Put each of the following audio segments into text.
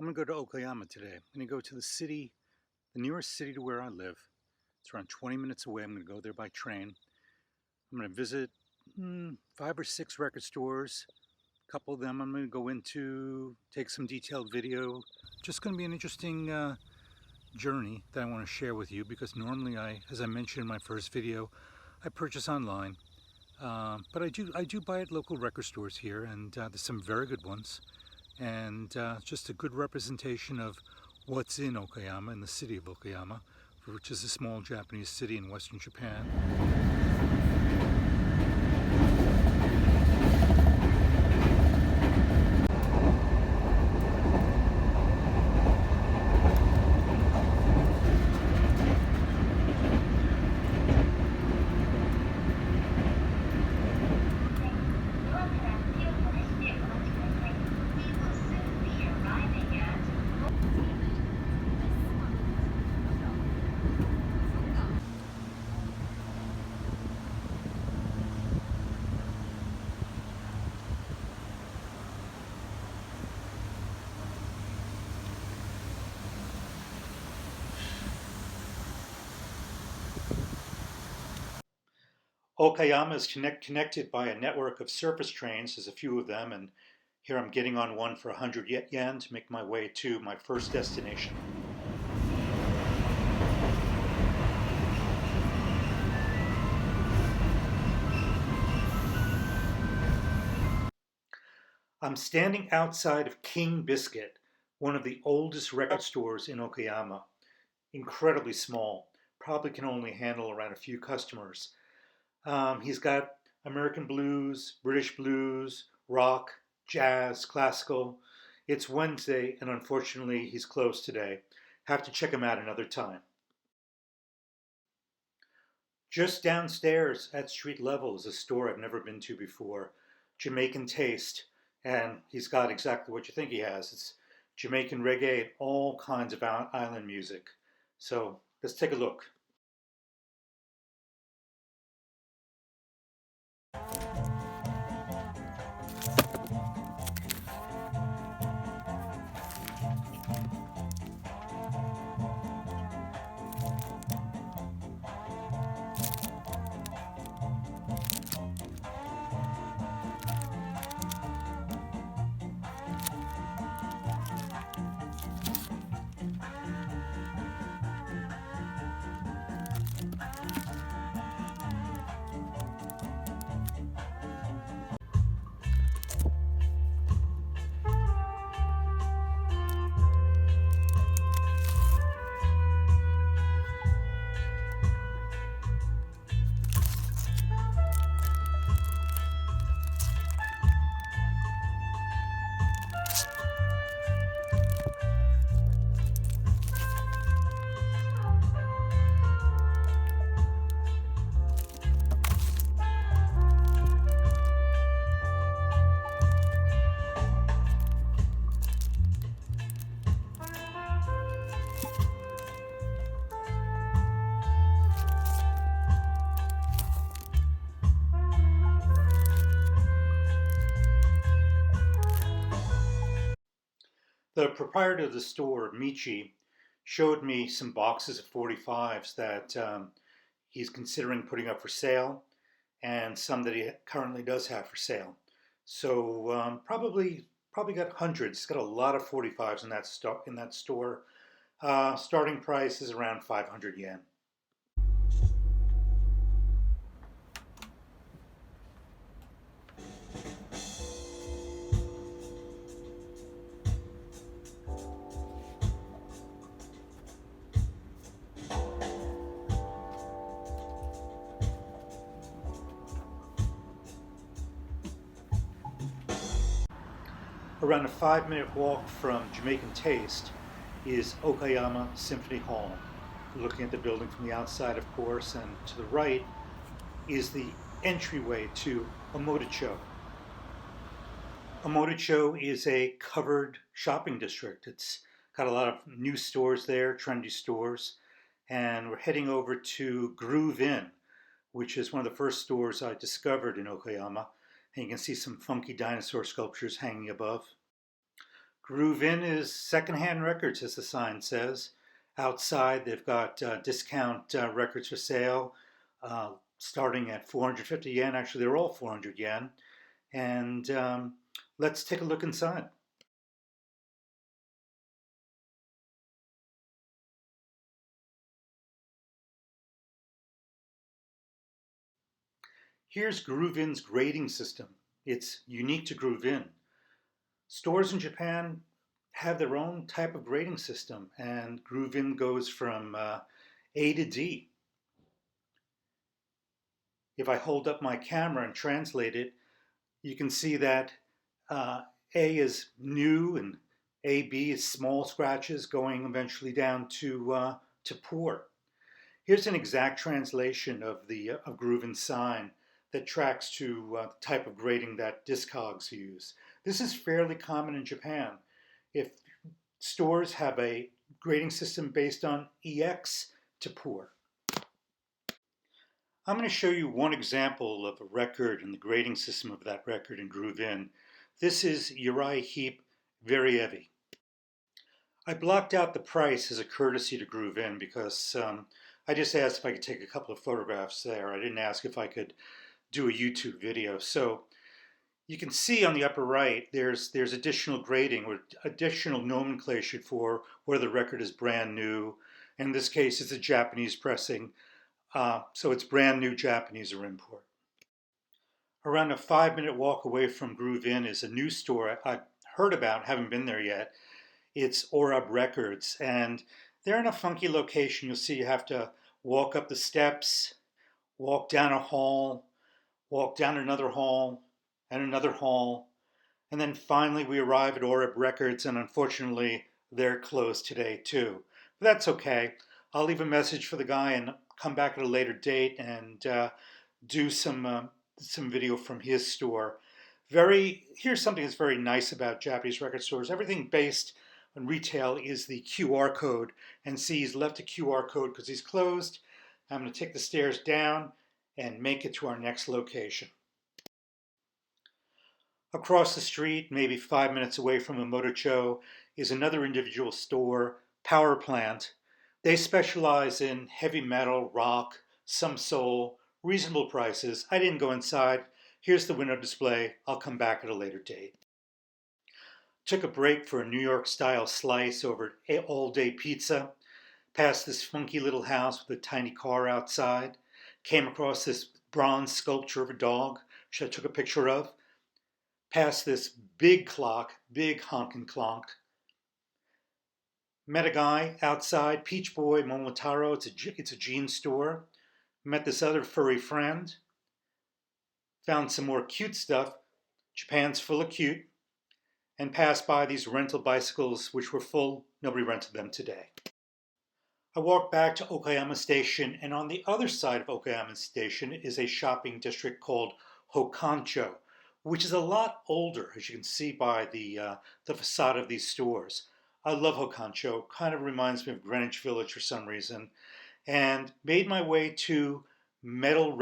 I'm going to go to Okayama today. I'm going to go to the nearest city to where I live. It's around 20 minutes away. I'm going to go there by train. I'm going to visit 5 or 6 record stores. A couple of them I'm going to go into, take some detailed video. Just going to be an interesting journey that I want to share with you because normally as I mentioned in my first video, I purchase online. But I do buy at local record stores here, and there's some very good ones. And just a good representation of what's in Okayama, in the city of Okayama, which is a small Japanese city in western Japan. Okayama is connected by a network of surface trains. There's a few of them, and here I'm getting on one for 100 yen to make my way to my first destination. I'm standing outside of King Biscuit, one of the oldest record stores in Okayama. Incredibly small, probably can only handle around a few customers. He's got American blues, British blues, rock, jazz, classical. It's Wednesday, and unfortunately, he's closed today. Have to check him out another time. Just downstairs at street level is a store I've never been to before, Jamaican Taste, and he's got exactly what you think he has. It's Jamaican reggae and all kinds of island music. So let's take a look. The proprietor of the store, Michi, showed me some boxes of 45s that he's considering putting up for sale, and some that he currently does have for sale. So probably got hundreds. He's got a lot of 45s in that store. Starting price is around 500 yen. Around a 5-minute walk from Jamaican Taste is Okayama Symphony Hall. Looking at the building from the outside, of course, and to the right is the entryway to Omotecho. Omotecho is a covered shopping district. It's got a lot of new stores there, trendy stores, and we're heading over to Groove Inn, which is one of the first stores I discovered in Okayama. And you can see some funky dinosaur sculptures hanging above. Groove In is secondhand records, as the sign says. Outside, they've got discount records for sale, starting at 450 yen. Actually, they're all 400 yen. And let's take a look inside. Here's Groove In's grading system. It's unique to Groove In. Stores in Japan have their own type of grading system, and Groove In goes from A to D. If I hold up my camera and translate it, you can see that A is new and AB is small scratches going eventually down to poor. Here's an exact translation of the of Groove In sign that tracks to the type of grading that Discogs use. This is fairly common in Japan. If stores have a grading system based on EX to poor. I'm going to show you one example of a record and the grading system of that record in Groove In. This is Uriah Heep, Very Heavy. I blocked out the price as a courtesy to Groove In because I just asked if I could take a couple of photographs there. I didn't ask if I could do a YouTube video. So you can see on the upper right, there's additional grading or additional nomenclature for where the record is brand new. In this case, it's a Japanese pressing, so it's brand new Japanese or import. Around a 5-minute walk away from Groove In is a new store I've heard about, haven't been there yet. It's Orub Records, and they're in a funky location. You'll see you have to walk up the steps, walk down a hall, walk down another hall, and another hall, and then finally we arrive at Orub Records, and unfortunately they're closed today too. But that's okay. I'll leave a message for the guy and come back at a later date and do some video from his store. Here's something that's very nice about Japanese record stores. Everything based on retail is the QR code, and see, he's left a QR code because he's closed. I'm going to take the stairs down and make it to our next location. Across the street, maybe 5 minutes away from Omotocho, is another individual store, Power Plant. They specialize in heavy metal, rock, some soul, reasonable prices. I didn't go inside. Here's the window display. I'll come back at a later date. Took a break for a New York style slice over at All Day Pizza. Passed this funky little house with a tiny car outside. Came across this bronze sculpture of a dog, which I took a picture of. Past this big clock, big honkin' clock. Met a guy outside, Peach Boy Momotaro. It's a jean store. Met this other furry friend. Found some more cute stuff. Japan's full of cute. And passed by these rental bicycles, which were full. Nobody rented them today. I walked back to Okayama Station, and on the other side of Okayama Station is a shopping district called Hokancho, which is a lot older, as you can see by the facade of these stores. I love Hokancho. Kind of reminds me of Greenwich Village for some reason. And made my way to Metal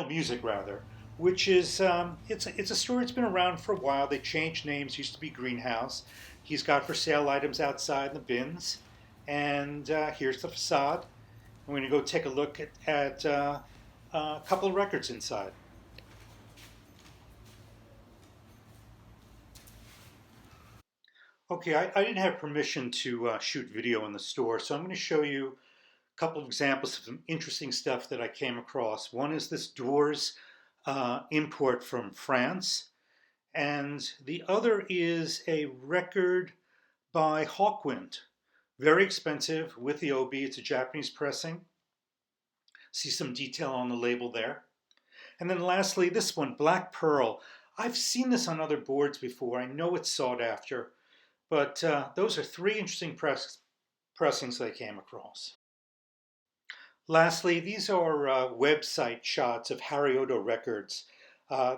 Music rather, which is it's a store that's been around for a while. They changed names. Used to be Greenhouse. He's got for sale items outside in the bins. And here's the facade. I'm going to go take a look at a couple of records inside. Okay, I didn't have permission to shoot video in the store, so I'm going to show you a couple of examples of some interesting stuff that I came across. One is this Doors import from France, and the other is a record by Hawkwind. Very expensive with the OB. It's a Japanese pressing. See some detail on the label there. And then lastly, this one, Black Pearl. I've seen this on other boards before. I know it's sought after. But those are three interesting pressings that I came across. Lastly, these are website shots of Hariodo Records.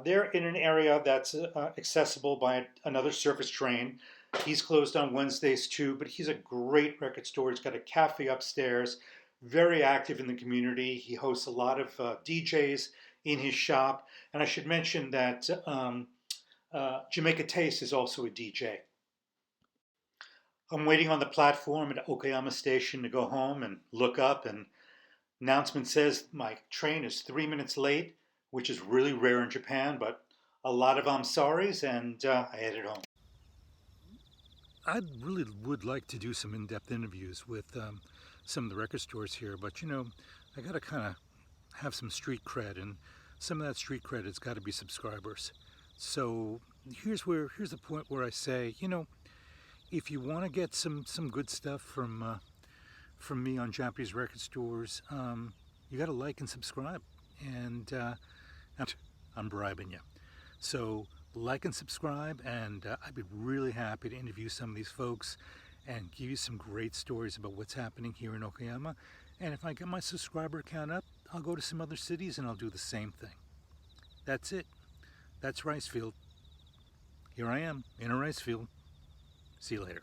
They're in an area that's accessible by another surface train. He's closed on Wednesdays too, but he's a great record store. He's got a cafe upstairs, very active in the community. He hosts a lot of DJs in his shop. And I should mention that Jamaica Taste is also a DJ. I'm waiting on the platform at Okayama Station to go home and look up, and announcement says my train is 3 minutes late, which is really rare in Japan, but a lot of I'm sorries, and I headed home. I really would like to do some in-depth interviews with some of the record stores here, but I gotta kind of have some street cred, and some of that street cred has got to be subscribers. So here's the point where I say, if you want to get some good stuff from me on Japanese record stores, you got to like and subscribe, and I'm bribing you. So like and subscribe, and I'd be really happy to interview some of these folks and give you some great stories about what's happening here in Okayama. And if I get my subscriber count up, I'll go to some other cities and I'll do the same thing. That's it. That's Ricefield. Here I am in a rice field. See you later.